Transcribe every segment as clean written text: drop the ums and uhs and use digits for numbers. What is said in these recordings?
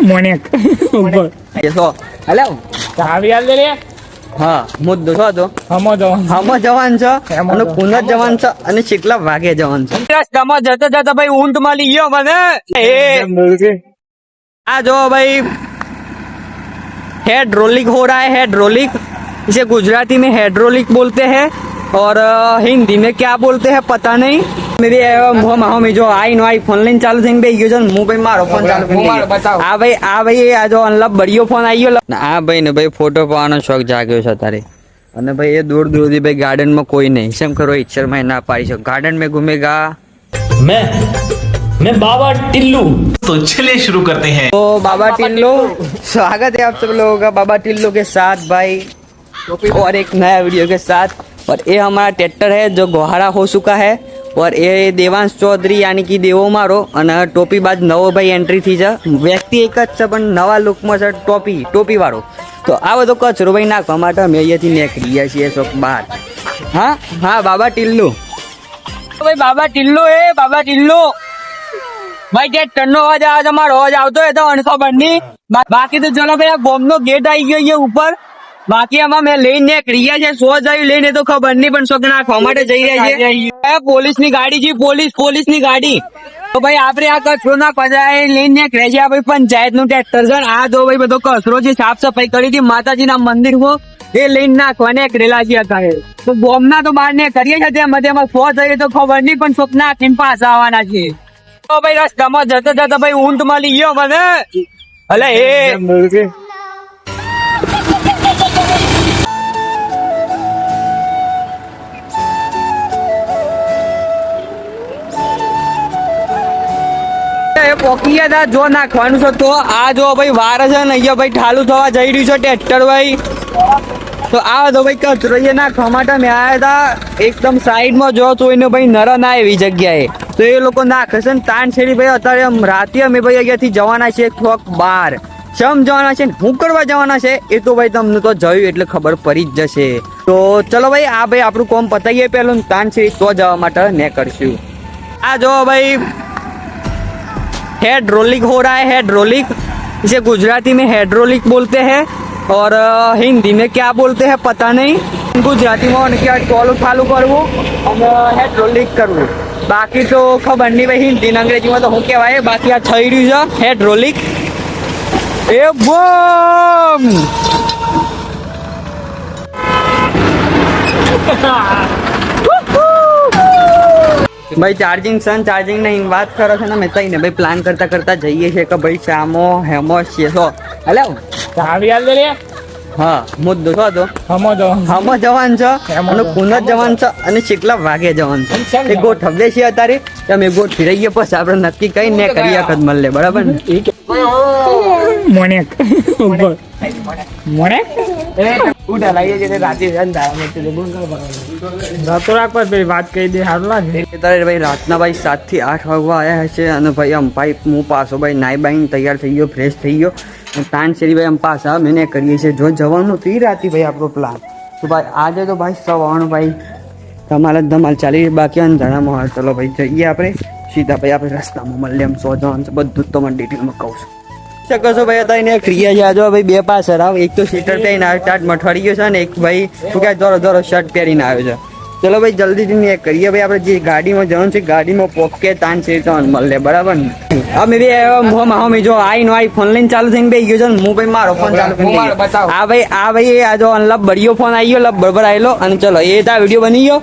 મોનેક so hello ચાવી આલ દે રે. હા મુદ્દો છો તો હમો જવાન હમો જવાન છે હેમો અને જવાન. પુનઃ જવાન છે અને કેટલા વાગે જવાન છે રસ્તામાં જતા જતા ભાઈ ઊંટ મળી ગયો મને आ जाओ भाई हाइड्रोलिक हो रहा है हाइड्रोलिक इसे गुजराती में हाइड्रोलिक बोलते हैं और हिंदी में क्या बोलते हैं पता नहीं मेरी हम जो I know I phone line चालू થઈને બેહી ગયો છે ને હું ભાઈ મારો ફોન ચાલુ કરી મારો બતાવો. આ ભાઈ આ જો અનલબ બડિયો ફોન આવી ગયો આ ભાઈ ને ભાઈ ફોટો પાવાનો શોખ જાગ્યો છે તારે અને ભાઈ એ દૂર દૂરથી ભાઈ ગાર્ડન માં કોઈ નહીં શેમ કરો ઈચ્છર માં ના પાડી શકો ગાર્डन में घूमेगा मैं बाबा टिल्लू। तो चलिए शुरू करते हैं। तो बाबा टिल्लो स्वागत है आप सब लोगों का बाबा टिल्लो के साथ भाई और एक नया वीडियो के साथ और ये हमारा ट्रैक्टर है जो गोहारा हो चुका है और ये देवांश चौधरी यानी कि देवो मारो અને ટોપી બાજ નવો ભાઈ એન્ટ્રી થઈ છે વ્યક્તિ એક જ છે પણ નવા લુકમાં છે ટોપી વાળો તો આ બધો કચરો ભાઈ નાખવા માટે અમે અહીંયાથી નીકળી ગયા છીએ ચોક બહાર હા હા બાબા ટિલ્લો ભાઈ બાબા ટિલ્લો બાબા ટિલ્લો ભાઈ કે ટનનો અવાજ આવે તમારો અવાજ આવતો હોય તો અણખબર નહીં બાકી તો ચલો ભાઈ આ બોમ્બ નો ગેટ આવી ગયો છે ઉપર બાકી આમાં મેં લઈને નીકળી ગયા છે 100 જાય લઈને તો ખબર નહીં પણ શોખ નાખવા માટે જઈ રહ્યા છે પોલીસ ની ગાડી છે પોલીસ ની ગાડી તો ભાઈ આપડે આ કચરો ના પજાય લઈને નીકળે છે આ ભાઈ પંચાયત નું ટ્રેક્ટર છે આ જો ભાઈ બધો કચરો છે સાફ સફાઈ કરી હતી માતાજી ના મંદિર માં એ લઈને નાખવા નીકળેલા છે અત્યારે તો બોમ્બ ના તો બહાર ને કરીએ છીએ તેમાં 100 જઈએ તો ખબર નહીં પણ શોખ નાખીને પાછા આવવાના છે તો ભાઈ રસ્તામાં જતા જતા ભાઈ ઊંટ મળી ગયો મને અલે એ પોકી હતા જો નાખવાનું છે તો આ જો ભાઈ વાર છે ને અહીંયા ભાઈ ઠાલુ થવા જઈ રહ્યું છે ટ્રેક્ટર ભાઈ તો આ તો ભાઈ કચરો અહીંયા નાખવા માટે મેં આવ્યા હતા એકદમ સાઈડમાં જો જોઈને ભાઈ નર ના એવી જગ્યાએ તો એ લોકો નાખે છે ને તાનછેડી ભાઈ અત્યારે આમ રાતે અમે ભાઈ અહીંયાથી જવાના છે થોક બાર સમ જવાના છે ને હું કરવા જવાના છે એ તો ભાઈ તમને તો જોયું એટલે ખબર પડી જ જશે તો ચલો ભાઈ આ ભાઈ આપણું કોમ પતાવીએ પેલું તાનછેડી તો જવા માટે ને કરશું આ જો ભાઈ हाइड्रोलिक हो रहा है हाइड्रोलिक इसे गुजराती में हाइड्रोलिक बोलते हैं और हिंदी में क्या बोलते हैं पता नहीं गुजराती में क्या टोलू फालू करવું અને હાઇડ્રોલિક કરવું બાકી તો ખબર નહીં ભાઈ હિન્દી ને અંગ્રેજીમાં તો હું કહેવાય બાકી આ થઈ રહ્યું છે હાઇડ્રોલિક એ બોમ ભાઈ ચાર્જિંગ નહીં વાત કરો છો ને મેં તઈને ભાઈ પ્લાન કરતા જઈએ છીએ કે ભાઈ શામો હેમો છે સો હેલો ચાવી આલ દે રે. હા મુદ્દો છો તો હમો જવાન હમો જવાન છે હેમો અને જવાન. પુનઃ જવાન છે અને કેટલા વાગે જવાન છે એ ગોઠવે છે અત્યારે અમે ગોઠવી રહીએ પછી આપણે નક્કી કઈ ને કરી વખત મળે બરાબર ને મોનેક મોનેક ઉડા લાવીએ છીએ રાતે રાતો રાખ પર પેલી વાત કહી દે સારું લાગે અત્યારે ભાઈ રાતના ભાઈ 7 થી 8 વાગવા આવ્યા હશે અને ભાઈ આમ ભાઈ હું પાછો ભાઈ નાઈ બાઈને તૈયાર થઈ ગયો ફ્રેશ થઈ ગયો તાનશેરી ભાઈ આમ પાછા મેં કરીએ છીએ જો જવાનું તો રાતી ભાઈ આપણો પ્લાન તો ભાઈ આજે તો ભાઈ સવારનું ભાઈ ધમાલ ચાલી રહી બાકી અંધારામાં ચલો ભાઈ જઈએ આપણે સીધા ભાઈ આપણે રસ્તામાં મળીએ એમ 100 જવાનું છે બધું જ તમને ડિટેલમાં કહું છું શકો છો ભાઈ અત્યારે એને ક્રિયા છે આજો ભાઈ બે પાછળ આવ એક તો સીટર પહેરીને આવે ટાટ મઠવાડી ગયો છે ને એક ભાઈ શું કહે દોરો શર્ટ પહેરીને આવ્યો છે ચલો ભાઈ જલ્દીથી ને કરીએ ભાઈ આપણે જે ગાડીમાં જવાનું છે ગાડીમાં પોકે તાન છે તો મળે બરાબર ને અમે બી હમ જો આઈ નો આઈ ફોન લઈને ચાલુ થઈને બેસી ગયો છે ને હું ભાઈ મારો ફોન ચાલુ કરી મારો બતાવો. આ ભાઈ આ જો અનલબ બડિયો ફોન આવી ગયો લબ બરાબર આવેલો અને ચલો એ તો વિડીયો બની ગયો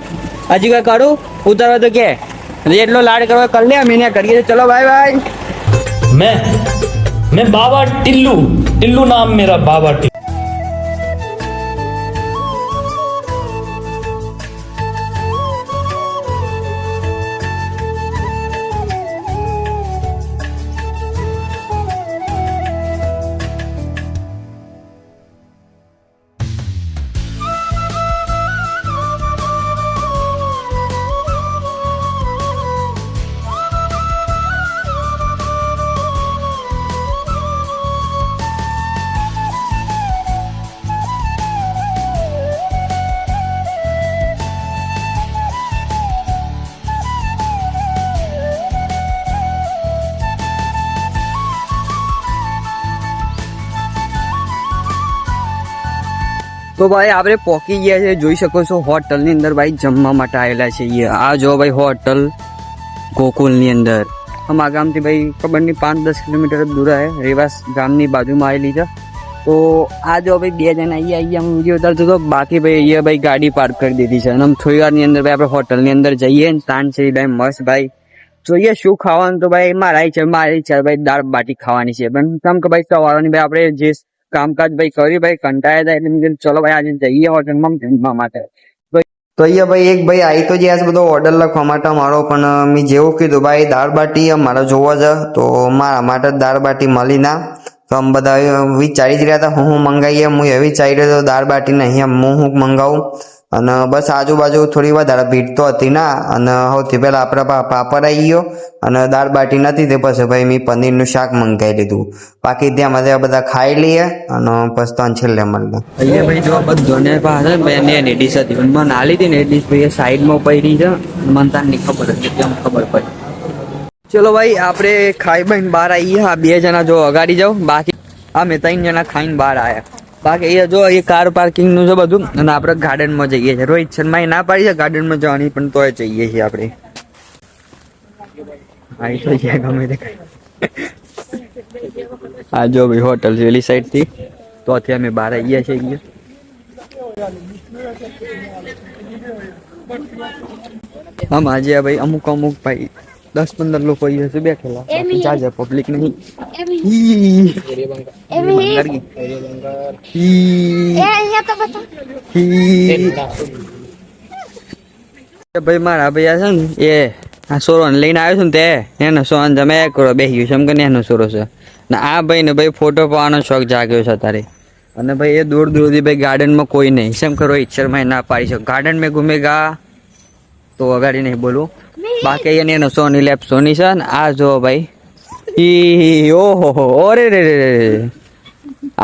હજી કઈ કરું ઉતારવા તો કે એટલો લાડ કરવા કરી લે અમે કરીએ ચલો બાય બાય मैं बाबा टिल्लू नाम मेरा बाबा टिल्लू। તો ભાઈ આપણે પહોંચી ગયા છે, જોઈ શકો છો હોટલની અંદર ભાઈ જમવા માટે આવેલા છીએ. આ જો ભાઈ હોટલ ગોકુલની અંદર અમારા ગામથી ભાઈ ખબર નહીં 5-10 કિલોમીટર દૂર આવે, રેવાસ ગામની બાજુમાં આવેલી છે. તો આ જો ભાઈ 2 જણા અહીંયા હું વિડીયો ઉતારતો હતો, બાકી ભાઈ અહીંયા ભાઈ ગાડી પાર્ક કરી દીધી છે. અને થોડી વારની અંદર ભાઈ આપણે હોટલની અંદર જઈએ ને તાન છે ભાઈ મસ્ત ભાઈ જોઈએ શું ખાવાનું. તો ભાઈ મારી ઈચ્છા ભાઈ દાળ બાટી ખાવાની છે, પણ કેમ કે ભાઈ સવારની ભાઈ આપણે જે કામકાજ ભાઈ કર્યું ભાઈ કંટાળ્યા હતા, એટલે મેં કીધું ચલો ભાઈ આજે જઈએ હોટલમાં જમવા માટે. તો અહીંયા ભાઈ એક ભાઈ આવી તો જ્યાં બધો ઓર્ડર લખવા માટે મારો, પણ મેં જેવું કીધું ભાઈ દાળ બાટી મારે જોવા છે, તો મારા માટે દાળ બાટી મળી ના. તો આમ બધા વિચારી જ રહ્યા હતા હું મંગાવીએ, હું એવી વિચારી રહ્યો હતો દાળ બાટીને અહીંયા હું મંગાવું. અને બસ આજુબાજુ થોડી વધારે ભીડ તો હતી ના, અને સૌથી પહેલાં આપણા પાપડ આવી ગયો, અને દાળ બાટી નથી તે પછી ભાઈ મેં પનીરનું શાક મંગાવી લીધું. બાકી ત્યાં બધા ખાઈ લઈએ અને પછી તો છેલ્લે મળીએ. અહીંયા ભાઈ જો બધોને પાસે એની ડીશ હતી, પણ મને આલી હતી ને એ ડીશ ભાઈ સાઈડમાં પડી છે, મને તારની ખબર હતી કેમ ખબર પડી. ચલો ભાઈ આપણે ખાઈ બહીને બહાર આવીએ. આ 2 જણા જો અગાડી જાઓ, બાકી અમે 3 જણા ખાઈને બહાર આવ્યા. બાકી અહીંયા જો એ કાર પાર્કિંગનું છે બધું, અને આપણે ગાર્ડનમાં જઈએ છીએ. રોહિત શર્માએ ના પાડી છે ગાર્ડનમાં જવાની, પણ તોય જઈએ છીએ આપણે. આવી તો છે ગમે તે આ જો ભાઈ હોટલ છે એલી સાઈડ થી, તો અત્યારે અમે બહાર આવી ગયા છીએ. આમ આજે ભાઈ અમુક ભાઈ 10-15 લોકો અહીંયા છે બેઠેલા, જાજે પબ્લિક નહીં. ભાઈ મારા ભાઈ આ છે ને એ આ સોરો લઈને આવ્યો છું ને તે એનો સોન તમે કરો બેસી ગયું છે, એમ કે એનો સોરો છે ને. આ ભાઈ ને ભાઈ ફોટો પાવાનો શોખ જાગ્યો છે તારે. અને ભાઈ એ દૂર દૂરથી ભાઈ ગાર્ડનમાં કોઈ નહીં, સેમ કરો ઈચ્છરમાં ના પાડી શકો. ગાર્ડન में घूमेगा તો અગાડી નહીં બોલું. બાકી એનો સોની લેપ સોની છે ને. આ જો ભાઈ ઓહો ઓરે રે રે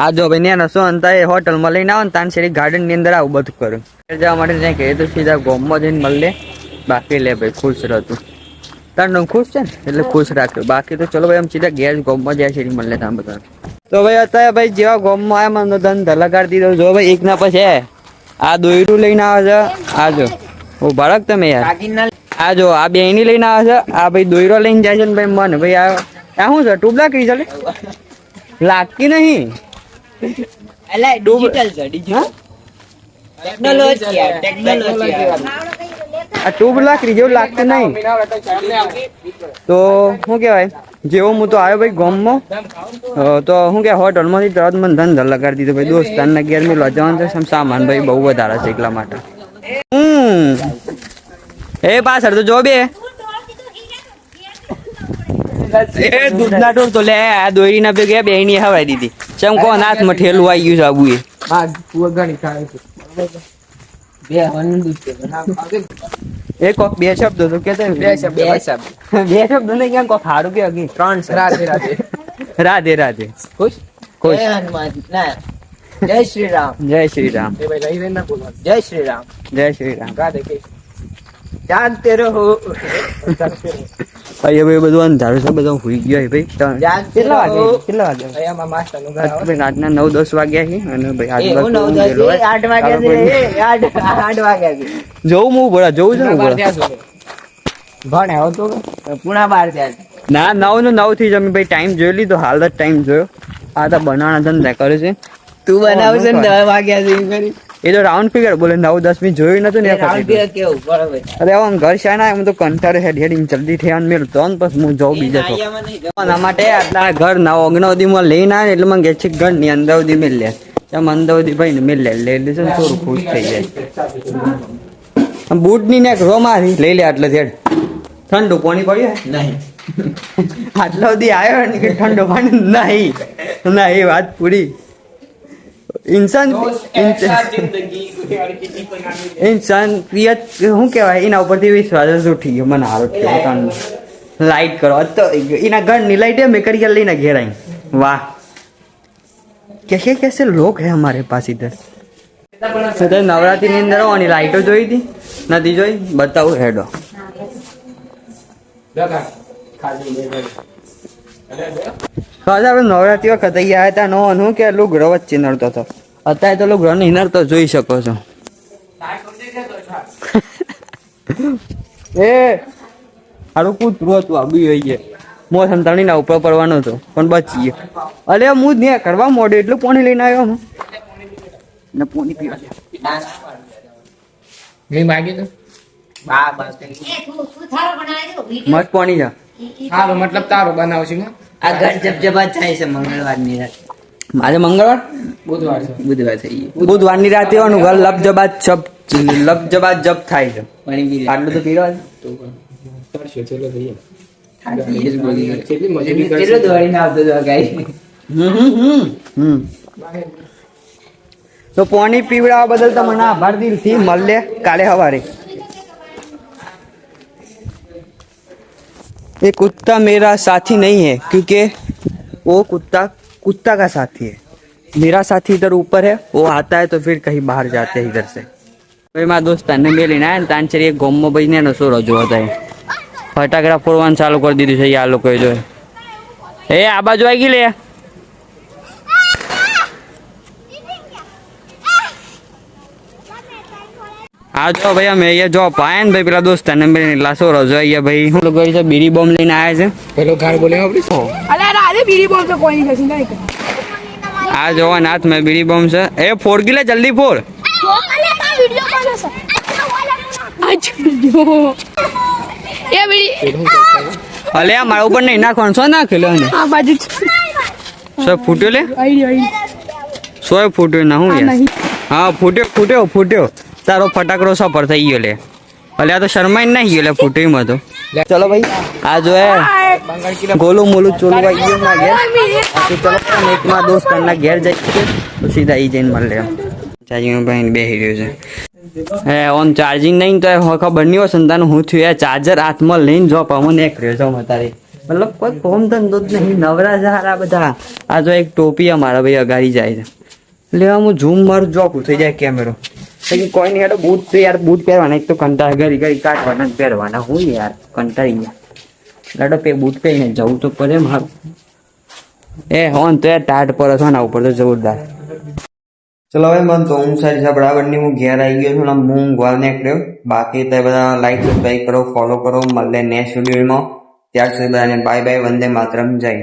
આ જો ભાઈ નેનો સોન તા હોટલમાં લઈને આવો ને તાનસેરી ગાર્ડન ની અંદર આવું બધું કરું જવા માટે ત્યાં કહે તો સીધા ગોમમાં જઈને મળે. બાકી લે ભાઈ ખુશ રહેતું તાર ખુશ છે ને એટલે ખુશ રાખ્યો. બાકી તો ચલો ભાઈ આમ સીધા ઘેર ગોમમાં જાય છે મળે ત્યાં બધા. તો ભાઈ અત્યારે ભાઈ જેવા ગોમમાં આવ્યા મને ધંધા લગાડી દીધો. જો ભાઈ એક ના પછી આ દોયરું લઈને આવે છે. આ જો ઓ ભડક તમે યાર આ જો આ બેની લઈને આવે છે. આ ભાઈ દોયરો લઈને જાય છે ને ભાઈ મને ભાઈ આ શું છે ટ્યુબ લાકડી ચાલે લાગતી નહીં. આ ટ્યુબ લાકડી જેવું લાગતું નહીં. તો શું કેવાય જેવો હું તો આવ્યો ભાઈ ગોમમાં તો શું કે હોટલમાંથી તરત મને ધંધા લગાડી દીધો ભાઈ. દોસ્તારના ઘેર મેં લજવાનું છે સામાન ભાઈ બહુ વધારે છે એટલા માટે. એ પાછળ તો જો બે દૂધના ટોળ તો લે આ દોરી ના ભેગા બે ની હવાઈ દીધી. ચમ કોણ હાથમાં ઠેલું આવી ગયું છે આબુ એ કોક 2 શબ્દો તો કે 2 શબ્દો નહીં કેમ કોક હારું કે અગી 3 રાધે રાધે ખુશ ખુશ જય શ્રી રામ જય શ્રી રામ જય શ્રી રામ જય શ્રી રામ રાધે કે જાનતે રહો. ભાઈ હવે બધું અંધારું છે બધું હુઈ ગયો ભાઈ. કેટલા વાગે રાતના 9-10 વાગ્યા છે અને ભાઈ 8 વાગ્યા જોઉં હું બોલા જોઉં છું ભણે તો પુણા 12 ના 9 થી જ અમે ભાઈ ટાઈમ જોઈ લીધો. હાલ જ ટાઈમ જોયો. આ તો બનાવવાના ધંધા કરે છે. તું બનાવશે ને 10 વાગ્યા સુધી કરી એ તો રાઉન્ડ ફિગર બોલે 9-10 મેં જોયું નતું ને. અરે આમ ઘર શાના હું તો કંટાળે હેડિંગ જલ્દી થયા મેળ તો પછી હું જાઉં બીજા તો એના માટે આટલા ઘર ના ઓગણા સુધીમાં લઈને આવે એટલે મને કે છે ઘર ની અંદર સુધી મેળ લે એમ અંદર સુધી ભાઈ ને મેળ લે લેશે ને થોડું ખુશ થઈ જાય. બૂટ ની ને રો મારી લઈ લે એટલે થેડ ઠંડુ પાણી પડ્યું નહીં આટલા સુધી આવ્યો ને કે ઠંડુ પાણી નહીં ના એ વાત પૂરી. ઇન્સાન શું કેવાય એના ઉપરથી વિશ્વાસ જ ઉઠી ગયો મને. હારો લાઈટ કરો તો એના ઘરની લાઈટ મેં કરી લઈને ઘેરાઈ. વાહ कैसे लोग हैं हमारे पास इधर. નવરાત્રી ની અંદર આની લાઈટો જોઈ હતી નથી જોઈ બતાવું હેડો. આપણે નવરાત્રી વખત આવ્યા હતા નો હું કે લુગડો વચ્ચે નડતો હતો અત્યારે તો લોકો રન ઇનર તો જોઈ શકો છો. એ હારું કૂતરું હતું આબી હોય છે મો સંતાણીના ઉપર પડવાનો હતો પણ બચી ગયો. અરે હું જ નહીં કરવા મોડે એટલું પાણી લઈને આવ્યો હું ને પાણી પીવા મેં માગી તો મસ્ત પાણી છે. હા મતલબ તારું બનાવશું આ ઘર જબજબાટ થાય છે મંગળવારની રાત. આજે મંગળવાર બુધવાર છે. બુધવાર થઈ ગયું. બુધવારની રાતે એવાનું ઘર લપજબાત જપ થાય છે. આટલું તો પીવા કરશું ચલો જઈએ. કેટલી કેટલો દોડીને આવતો હતો ગાઈ. તો પાણી પીવડાવવા બદલ તમને આભાર દિલથી મળે કાલે સવારે. ये कुत्ता मेरा साथी नहीं है क्योंकि वो कुत्ता का साथी है. मेरा साथी इधर ऊपर है, वो आता है तो फिर कहीं बाहर जाते हैं इधर से. भाई मारा दोस्त ने मेली ना तानचरी गोमो भाई ने नो रोજો હતા ફટાકડા ફોડવાનું ચાલુ કરી દીધું છે આ લોકોએ. જો એ આ બાજુ આવી ગઈ લે. આ જો ભાઈ અમે અહીંયા જો પાય ને ભાઈ પેલા દોસ્ત ને મેલી લાસો રોજો અહીંયા ભાઈ હું લોકો છે બીડી બોમ્બ લઈને આવ્યા છે. પેલો ગાળ બોલે આપડી આ જો નાથ મેં બીડી બોમ્બ છે એ ફોડ ગઈ લે જલ્દી ફોડ. અલે આ મારા ઉપર નહીં નાખવાનું છો નાખેલો ને સો ફૂટ્યો લે સો ફૂટ્યો ના હું યાર. હા ફૂટ્યો તારો ફટાકડો સફર થઈ ગયો લે. અલે આ તો શરમાઈ નહીં ગયો લે ફૂટ્યો તો. ચલો ભાઈ આ જો હે ગોલું મોલું ચોલું આવી ગયું ના ઘેર. ચલો એકમાં દોસ્ત ના ઘેર જઈએ તો સીધા ઈ જઈને મળે. ચાર્જિંગ ભાઈ બેસી રહ્યો છે. હે ઓન ચાર્જિંગ નહીં તો ખબર નહીં હોય સંતાન હું થયું એ ચાર્જર હાથમાં લઈને જો પવન એક રહ્યો છો તારે મતલબ કોઈ ફોર્મ ધંધો જ નહીં નવરા સારા બધા. આ જો એક ટોપી અમારા ભાઈ અગાડી જાય છે એટલે હું ઝૂમ મારું જોકું થઈ જાય કેમેરો. કોઈ નહીં હેડો બૂટ તો યાર બૂટ પહેરવાના એક તો કંટાળ ઘડી કાઢવાના પહેરવાના હું યાર કંટાળી ગયા લાડો બૂટ પહેરીને જવું તો પડે મારું. એ હોન તો યાર ટાટ પર છો ના ઉપર તો જોરદાર. ચલો હવે મન તો હું સારી છે બરાબરની હું ઘેર આવી ગયો છું ને હું ઊંઘવા નીકળ્યો. બાકી તો બધા લાઈક સબસ્ક્રાઈબ કરો ફોલો કરો મળે નેક્સ્ટ વિડીયોમાં. ત્યાર સુધી બધાને બાય બાય વંદે માતરમ જય.